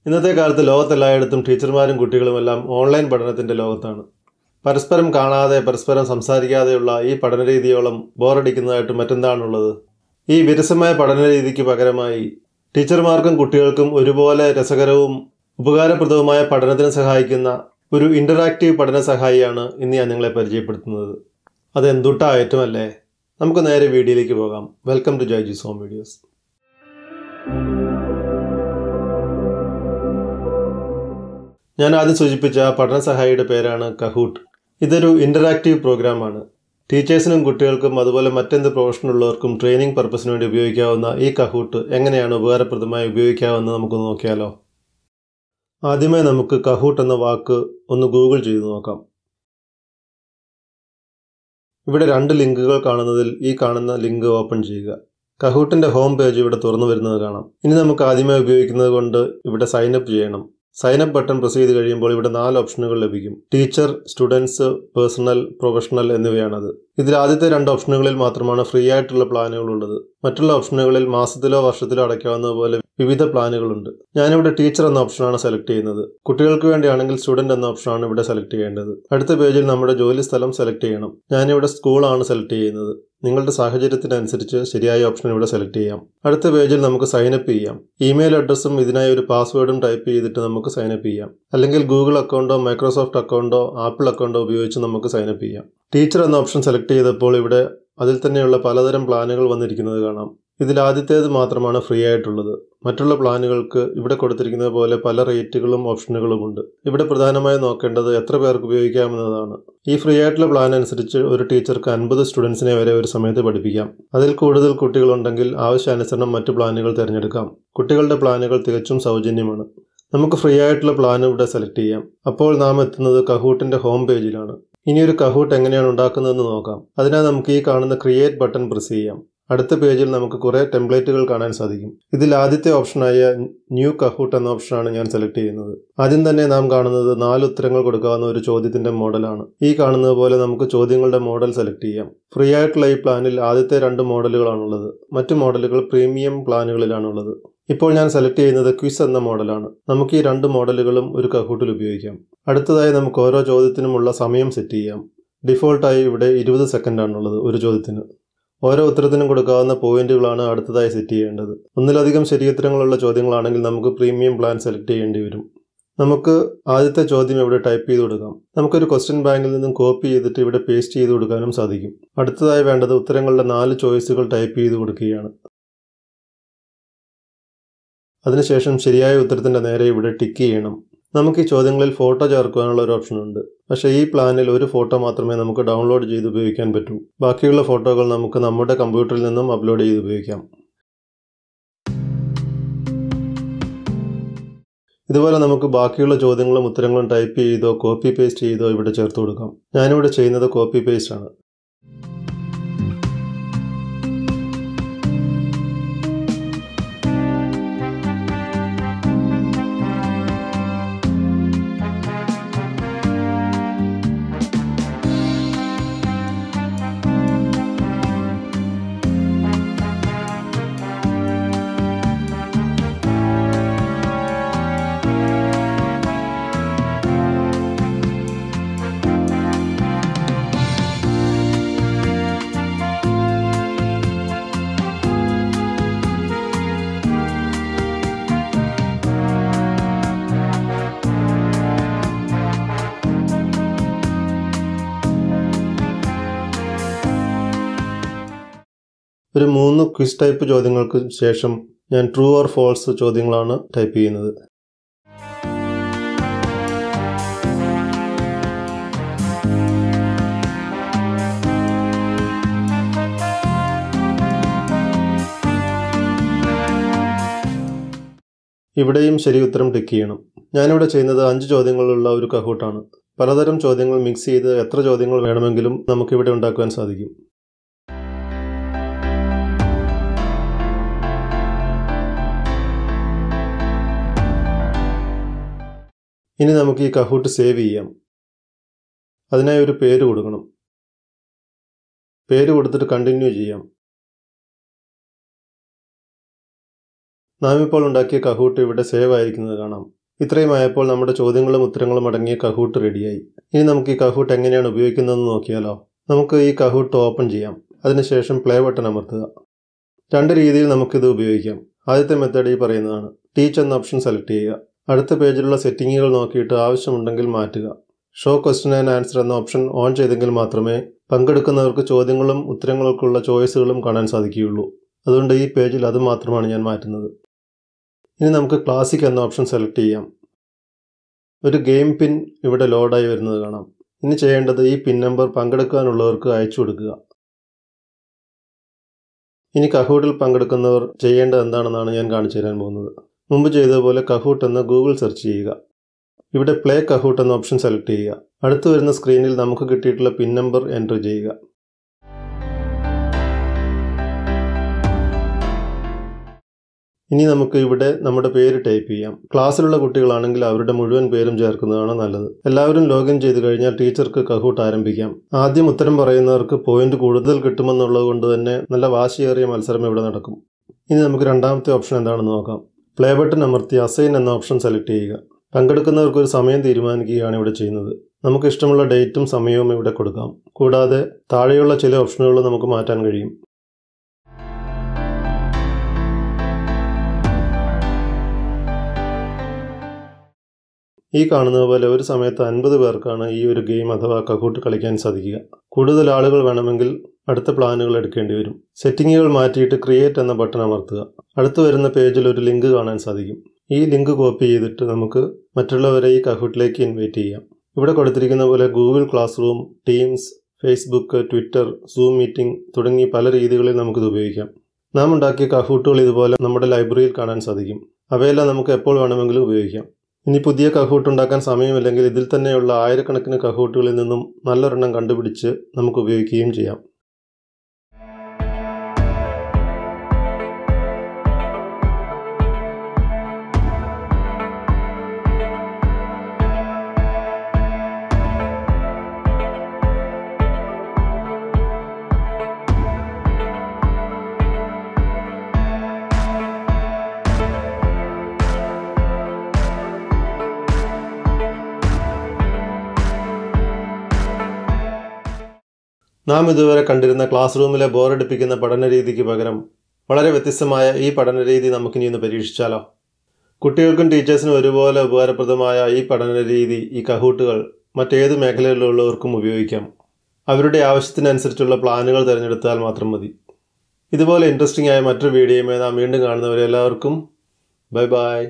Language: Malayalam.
ഇന്നത്തെ കാലത്ത് ലോകത്തെല്ലായിടത്തും ടീച്ചർമാരും കുട്ടികളുമെല്ലാം ഓൺലൈൻ പഠനത്തിൻ്റെ ലോകത്താണ്. പരസ്പരം കാണാതെ പരസ്പരം സംസാരിക്കാതെയുള്ള ഈ പഠനരീതിയോളം ബോറടിക്കുന്നതായിട്ട് മറ്റെന്താണുള്ളത്? ഈ വിരസമായ പഠനരീതിക്ക് പകരമായി ടീച്ചർമാർക്കും കുട്ടികൾക്കും ഒരുപോലെ രസകരവും ഉപകാരപ്രദവുമായ പഠനത്തിന് സഹായിക്കുന്ന ഒരു ഇൻ്ററാക്റ്റീവ് പഠന സഹായിയാണ് ഇന്ന് ഞാൻ നിങ്ങളെ പരിചയപ്പെടുത്തുന്നത്. അതെന്തുട്ടാ ഐറ്റമല്ലേ? നമുക്ക് നേരെ വീഡിയോയിലേക്ക് പോകാം. Welcome to Joyjee's home videos. ഞാൻ ആദ്യം സൂചിപ്പിച്ച പഠന സഹായിയുടെ പേരാണ് കഹൂട്ട്. ഇതൊരു ഇൻ്ററാക്റ്റീവ് പ്രോഗ്രാമാണ്. ടീച്ചേഴ്സിനും കുട്ടികൾക്കും അതുപോലെ മറ്റെന്ത് പ്രൊഫഷനുള്ളവർക്കും ട്രെയിനിങ് പർപ്പസിന് വേണ്ടി ഉപയോഗിക്കാവുന്ന ഈ കഹൂട്ട് എങ്ങനെയാണ് ഉപകാരപ്രദമായി ഉപയോഗിക്കാമെന്ന് നമുക്കൊന്ന് നോക്കിയാലോ. ആദ്യമായി നമുക്ക് കഹൂട്ട് എന്ന വാക്ക് ഒന്ന് ഗൂഗിൾ ചെയ്ത് നോക്കാം. ഇവിടെ 2 ലിങ്കുകൾ കാണുന്നതിൽ ഈ കാണുന്ന ലിങ്ക് ഓപ്പൺ ചെയ്യുക. കഹൂട്ടിൻ്റെ ഹോം പേജ് ഇവിടെ തുറന്നു വരുന്നത് കാണാം. ഇനി നമുക്ക് ആദ്യമായി ഉപയോഗിക്കുന്നത് കൊണ്ട് ഇവിടെ സൈനപ്പ് ചെയ്യണം. സൈനപ്പ് ബട്ടൺ പ്രസ് ചെയ്ത് കഴിയുമ്പോൾ ഇവിടെ 4 ഓപ്ഷനുകൾ ലഭിക്കും. ടീച്ചർ, സ്റ്റുഡൻസ്, പേഴ്സണൽ, പ്രൊഫഷണൽ എന്നിവയാണത്. ഇതിൽ ആദ്യത്തെ 2 ഓപ്ഷനുകളിൽ മാത്രമാണ് ഫ്രീ ആയിട്ടുള്ള പ്ലാനുകൾ ഉള്ളത്. മറ്റുള്ള ഓപ്ഷനുകളിൽ മാസത്തിലോ വർഷത്തിലോ അടയ്ക്കാവുന്ന പോലെ വിവിധ പ്ലാനുകളുണ്ട്. ഞാനിവിടെ ടീച്ചർ എന്ന ഓപ്ഷനാണ് സെലക്ട് ചെയ്യുന്നത്. കുട്ടികൾക്ക് വേണ്ടിയാണെങ്കിൽ സ്റ്റുഡൻറ് എന്ന ഓപ്ഷനാണ് ഇവിടെ സെലക്ട് ചെയ്യേണ്ടത്. അടുത്ത പേജിൽ നമ്മുടെ ജോലി സ്ഥലം സെലക്ട് ചെയ്യണം. ഞാനിവിടെ സ്കൂളാണ് സെലക്ട് ചെയ്യുന്നത്. നിങ്ങളുടെ സാഹചര്യത്തിനനുസരിച്ച് ശരിയായ ഓപ്ഷൻ ഇവിടെ സെലക്ട് ചെയ്യാം. അടുത്ത പേജിൽ നമുക്ക് സൈനപ്പ് ചെയ്യാം. ഇമെയിൽ അഡ്രസ്സും ഇതിനായി ഒരു പാസ്വേഡും ടൈപ്പ് ചെയ്തിട്ട് നമുക്ക് സൈനപ്പ് ചെയ്യാം. അല്ലെങ്കിൽ ഗൂഗിൾ അക്കൗണ്ടോ മൈക്രോസോഫ്റ്റ് അക്കൗണ്ടോ ആപ്പിൾ അക്കൗണ്ടോ ഉപയോഗിച്ച് നമുക്ക് സൈനപ്പ് ചെയ്യാം. ടീച്ചർ എന്ന ഓപ്ഷൻ സെലക്ട് ചെയ്തപ്പോൾ ഇവിടെ അതിൽ തന്നെയുള്ള പലതരം പ്ലാനുകൾ വന്നിരിക്കുന്നത് കാണാം. ഇതിൽ ആദ്യത്തേത് മാത്രമാണ് ഫ്രീ ആയിട്ടുള്ളത്. മറ്റുള്ള പ്ലാനുകൾക്ക് ഇവിടെ കൊടുത്തിരിക്കുന്നത് പോലെ പല റേറ്റുകളും ഓപ്ഷനുകളുമുണ്ട്. ഇവിടെ പ്രധാനമായും നോക്കേണ്ടത് എത്ര പേർക്ക് ഉപയോഗിക്കാമെന്നതാണ്. ഈ ഫ്രീ ആയിട്ടുള്ള പ്ലാൻ അനുസരിച്ച് ഒരു ടീച്ചർക്ക് 50 സ്റ്റുഡൻസിനെ വരെ ഒരു സമയത്ത് പഠിപ്പിക്കാം. അതിൽ കൂടുതൽ കുട്ടികളുണ്ടെങ്കിൽ ആവശ്യാനുസരണം മറ്റു പ്ലാനുകൾ തിരഞ്ഞെടുക്കാം. കുട്ടികളുടെ പ്ലാനുകൾ തികച്ചും സൗജന്യമാണ്. നമുക്ക് ഫ്രീ ആയിട്ടുള്ള പ്ലാൻ ഇവിടെ സെലക്ട് ചെയ്യാം. അപ്പോൾ നാം എത്തുന്നത് കഹൂട്ടിൻ്റെ ഹോം പേജിലാണ്. ഇനി ഒരു കഹൂട്ട് എങ്ങനെയാണ് ഉണ്ടാക്കുന്നതെന്ന് നോക്കാം. അതിനായി നമുക്ക് ഈ കാണുന്ന ക്രിയേറ്റ് ബട്ടൺ പ്രസ് ചെയ്യാം. അടുത്ത പേജിൽ നമുക്ക് കുറേ ടെംപ്ലേറ്റുകൾ കാണാൻ സാധിക്കും. ഇതിൽ ആദ്യത്തെ ഓപ്ഷനായ ന്യൂ കഹൂട്ട് എന്ന ഓപ്ഷനാണ് ഞാൻ സെലക്ട് ചെയ്യുന്നത്. ആദ്യം തന്നെ നാം കാണുന്നത് 4 ഉത്തരങ്ങൾ കൊടുക്കാവുന്ന ഒരു ചോദ്യത്തിന്റെ മോഡലാണ്. ഈ കാണുന്നത് പോലെ നമുക്ക് ചോദ്യങ്ങളുടെ മോഡൽ സെലക്ട് ചെയ്യാം. ഫ്രീ ആയിട്ടുള്ള ഈ പ്ലാനിൽ ആദ്യത്തെ 2 മോഡലുകളാണുള്ളത്. മറ്റു മോഡലുകൾ പ്രീമിയം പ്ലാനുകളിലാണുള്ളത്. ഇപ്പോൾ ഞാൻ സെലക്ട് ചെയ്യുന്നത് ക്വിസ് എന്ന മോഡലാണ്. നമുക്ക് ഈ 2 മോഡലുകളും ഒരു കഹൂട്ടിൽ ഉപയോഗിക്കാം. അടുത്തതായി നമുക്ക് ഓരോ ചോദ്യത്തിനുമുള്ള സമയം സെറ്റ് ചെയ്യാം. ഡിഫോൾട്ടായി ഇവിടെ 20 സെക്കൻഡാണുള്ളത് ഒരു ചോദ്യത്തിന്. ഓരോ ഉത്തരത്തിനും കൊടുക്കാവുന്ന പോയിന്റുകളാണ് അടുത്തതായി സെറ്റ് ചെയ്യേണ്ടത്. ഒന്നിലധികം ശരിയുത്തരങ്ങളുള്ള ചോദ്യങ്ങളാണെങ്കിൽ നമുക്ക് പ്രീമിയം പ്ലാൻ സെലക്ട് ചെയ്യേണ്ടി വരും. നമുക്ക് ആദ്യത്തെ ചോദ്യം ഇവിടെ ടൈപ്പ് ചെയ്ത് കൊടുക്കാം. നമുക്കൊരു ക്വസ്റ്റ്യൻ ബാങ്കിൽ നിന്നും കോപ്പി ചെയ്തിട്ട് ഇവിടെ പേസ്റ്റ് ചെയ്ത് കൊടുക്കാനും സാധിക്കും. അടുത്തതായി വേണ്ടത് ഉത്തരങ്ങളുടെ 4 ചോയ്സുകൾ ടൈപ്പ് ചെയ്ത് കൊടുക്കുകയാണ്. അതിനുശേഷം ശരിയായ ഉത്തരത്തിൻ്റെ നേരെ ഇവിടെ ടിക്ക് ചെയ്യണം. നമുക്ക് ഈ ചോദ്യങ്ങളിൽ ഫോട്ടോ ചേർക്കാനുള്ള ഒരു ഓപ്ഷൻ ഉണ്ട്. പക്ഷേ ഈ പ്ലാനിൽ ഒരു ഫോട്ടോ മാത്രമേ നമുക്ക് ഡൗൺലോഡ് ചെയ്ത് ഉപയോഗിക്കാൻ പറ്റൂ. ബാക്കിയുള്ള ഫോട്ടോകൾ നമുക്ക് നമ്മുടെ കമ്പ്യൂട്ടറിൽ നിന്നും അപ്ലോഡ് ചെയ്ത് ഉപയോഗിക്കാം. ഇതുപോലെ നമുക്ക് ബാക്കിയുള്ള ചോദ്യങ്ങളും ഉത്തരങ്ങളും ടൈപ്പ് ചെയ്തോ കോപ്പി പേസ്റ്റ് ചെയ്തോ ഇവിടെ ചേർത്ത് കൊടുക്കാം. ഞാനിവിടെ ചെയ്യുന്നത് കോപ്പി പേസ്റ്റ് ആണ്. ഒരു 3 ക്വിസ് ടൈപ്പ് ചോദ്യങ്ങൾക്ക് ശേഷം ഞാൻ ട്രൂ ഓർ ഫോൾസ് ചോദ്യങ്ങളാണ് ടൈപ്പ് ചെയ്യുന്നത്. ഇവിടെയും ശരി ഉത്തരം ടിക്ക് ചെയ്യണം. ഞാനിവിടെ ചെയ്യുന്നത് 5 ചോദ്യങ്ങളുള്ള ഒരു കഹൂട്ടാണ്. പലതരം ചോദ്യങ്ങൾ മിക്സ് ചെയ്ത് എത്ര ചോദ്യങ്ങൾ വേണമെങ്കിലും നമുക്കിവിടെ ഉണ്ടാക്കുവാൻ സാധിക്കും. ഇനി നമുക്ക് ഈ കഹൂട്ട് സേവ് ചെയ്യാം. അതിനായി ഒരു പേര് കൊടുക്കണം. പേര് കൊടുത്തിട്ട് കണ്ടിന്യൂ ചെയ്യാം. നാം ഇപ്പോൾ ഉണ്ടാക്കിയ കഹൂട്ട് ഇവിടെ സേവ് ആയിരിക്കുന്നത് കാണാം. ഇത്രയും ആയപ്പോൾ നമ്മുടെ ചോദ്യങ്ങളും ഉത്തരങ്ങളും അടങ്ങിയ കഹൂട്ട് റെഡിയായി. ഇനി നമുക്ക് ഈ കഹൂട്ട് എങ്ങനെയാണ് ഉപയോഗിക്കുന്നതെന്ന് നോക്കിയാലോ. നമുക്ക് ഈ കഹൂട്ട് ഓപ്പൺ ചെയ്യാം. അതിനുശേഷം പ്ലേ ബട്ടൺ അമർത്തുക. രണ്ട് രീതിയിൽ നമുക്കിത് ഉപയോഗിക്കാം. ആദ്യത്തെ മെത്തേഡ് ഈ പറയുന്നതാണ്. ടീച്ച് എന്ന ഓപ്ഷൻ സെലക്ട് ചെയ്യുക. അടുത്ത പേജിലുള്ള സെറ്റിങ്ങുകൾ നോക്കിയിട്ട് ആവശ്യമുണ്ടെങ്കിൽ മാറ്റുക. ഷോ ക്വസ്റ്റ്യൻ ആൻഡ് ആൻസർ എന്ന ഓപ്ഷൻ ഓൺ ചെയ്തെങ്കിൽ മാത്രമേ പങ്കെടുക്കുന്നവർക്ക് ചോദ്യങ്ങളും ഉത്തരങ്ങൾക്കുള്ള ചോയ്സുകളും കാണാൻ സാധിക്കുകയുള്ളൂ. അതുകൊണ്ട് ഈ പേജിൽ അത് മാത്രമാണ് ഞാൻ മാറ്റുന്നത്. ഇനി നമുക്ക് ക്ലാസിക് എന്ന ഓപ്ഷൻ സെലക്ട് ചെയ്യാം. ഒരു ഗെയിം പിൻ ഇവിടെ ലോഡായി വരുന്നത് കാണാം. ഇനി ചെയ്യേണ്ടത് ഈ പിൻ നമ്പർ പങ്കെടുക്കാനുള്ളവർക്ക് അയച്ചു കൊടുക്കുക. ഇനി കഹൂട്ടിൽ പങ്കെടുക്കുന്നവർ ചെയ്യേണ്ടത് എന്താണെന്നാണ് ഞാൻ കാണിച്ചു തരാൻ പോകുന്നത്. മുമ്പ് ചെയ്തതുപോലെ കഹൂട്ട് എന്ന് ഗൂഗിൾ സെർച്ച് ചെയ്യുക. ഇവിടെ പ്ലേ കഹൂട്ട് എന്ന ഓപ്ഷൻ സെലക്ട് ചെയ്യുക. അടുത്ത് വരുന്ന സ്ക്രീനിൽ നമുക്ക് കിട്ടിയിട്ടുള്ള പിൻ നമ്പർ എൻ്റർ ചെയ്യുക. ഇനി നമുക്ക് ഇവിടെ നമ്മുടെ പേര് ടൈപ്പ് ചെയ്യാം. ക്ലാസ്സിലുള്ള കുട്ടികളാണെങ്കിൽ അവരുടെ മുഴുവൻ പേരും ചേർക്കുന്നതാണ് നല്ലത്. എല്ലാവരും ലോഗിൻ ചെയ്ത് കഴിഞ്ഞാൽ ടീച്ചർക്ക് കഹൂട്ട് ആരംഭിക്കാം. ആദ്യം ഉത്തരം പറയുന്നവർക്ക് പോയിന്റ് കൂടുതൽ കിട്ടുമെന്നുള്ളത് കൊണ്ട് തന്നെ നല്ല വാശിയേറിയ മത്സരം ഇവിടെ നടക്കും. ഇനി നമുക്ക് രണ്ടാമത്തെ ഓപ്ഷൻ എന്താണെന്ന് നോക്കാം. പ്ലേ ബട്ടൺ അമർത്തി അസൈൻ എന്ന ഓപ്ഷൻ സെലക്ട് ചെയ്യുക. പങ്കെടുക്കുന്നവർക്ക് ഒരു സമയം തീരുമാനിക്കുകയാണ് ഇവിടെ ചെയ്യുന്നത്. നമുക്ക് ഇഷ്ടമുള്ള ഡേറ്റും സമയവും ഇവിടെ കൊടുക്കാം. കൂടാതെ താഴെയുള്ള ചില ഓപ്ഷനുകൾ നമുക്ക് മാറ്റാൻ കഴിയും. ഈ കാണുന്നത് പോലെ ഒരു സമയത്ത് 50 പേർക്കാണ് ഈ ഒരു ഗെയിം അഥവാ കഹൂട്ട് കളിക്കാൻ സാധിക്കുക. കൂടുതൽ ആളുകൾ വേണമെങ്കിൽ അടുത്ത പ്ലാനുകൾ എടുക്കേണ്ടി വരും. സെറ്റിങ്ങുകൾ മാറ്റിയിട്ട് ക്രിയേറ്റ് എന്ന ബട്ടൺ അമർത്തുക. അടുത്ത് വരുന്ന പേജിൽ ഒരു ലിങ്ക് കാണാൻ സാധിക്കും. ഈ ലിങ്ക് കോപ്പി ചെയ്തിട്ട് നമുക്ക് മറ്റുള്ളവരെ ഈ കഹൂട്ടിലേക്ക് ഇൻവൈറ്റ് ചെയ്യാം. ഇവിടെ കൊടുത്തിരിക്കുന്ന പോലെ Google class room, teams, Facebook, Twitter, zoom meeting തുടങ്ങി പല രീതികളിൽ നമുക്കിത് ഉപയോഗിക്കാം. നാം ഉണ്ടാക്കിയ കഹൂട്ടുകൾ ഇതുപോലെ നമ്മുടെ ലൈബ്രറിയിൽ കാണാൻ സാധിക്കും. അവയെല്ലാം നമുക്ക് എപ്പോൾ വേണമെങ്കിലും ഉപയോഗിക്കാം. ഇനി പുതിയ കഹൂട്ട് ഉണ്ടാക്കാൻ സമയമില്ലെങ്കിൽ ഇതിൽ തന്നെയുള്ള ആയിരക്കണക്കിന് കഹൂട്ടുകളിൽ നിന്നും നല്ലൊരെണ്ണം കണ്ടുപിടിച്ച് നമുക്ക് ഉപയോഗിക്കുകയും ചെയ്യാം. നാം ഇതുവരെ കണ്ടിരുന്ന ക്ലാസ് റൂമിലെ ബോറടിപ്പിക്കുന്ന പഠനരീതിക്ക് പകരം വളരെ വ്യത്യസ്തമായ ഈ പഠനരീതി നമുക്കിനി ഒന്ന് പരീക്ഷിച്ചാലോ. കുട്ടികൾക്കും ടീച്ചേഴ്സിനും ഒരുപോലെ ഉപകാരപ്രദമായ ഈ പഠനരീതി, ഈ കഹൂട്ടുകൾ മറ്റേത് മേഖലയിലുള്ളവർക്കും ഉപയോഗിക്കാം. അവരുടെ ആവശ്യത്തിനനുസരിച്ചുള്ള പ്ലാനുകൾ തിരഞ്ഞെടുത്താൽ മാത്രം മതി. ഇതുപോലെ ഇൻട്രസ്റ്റിംഗ് ആയ മറ്റൊരു വീഡിയോയുമായി നാം വീണ്ടും കാണുന്നവരെ എല്ലാവർക്കും ബൈ ബൈ.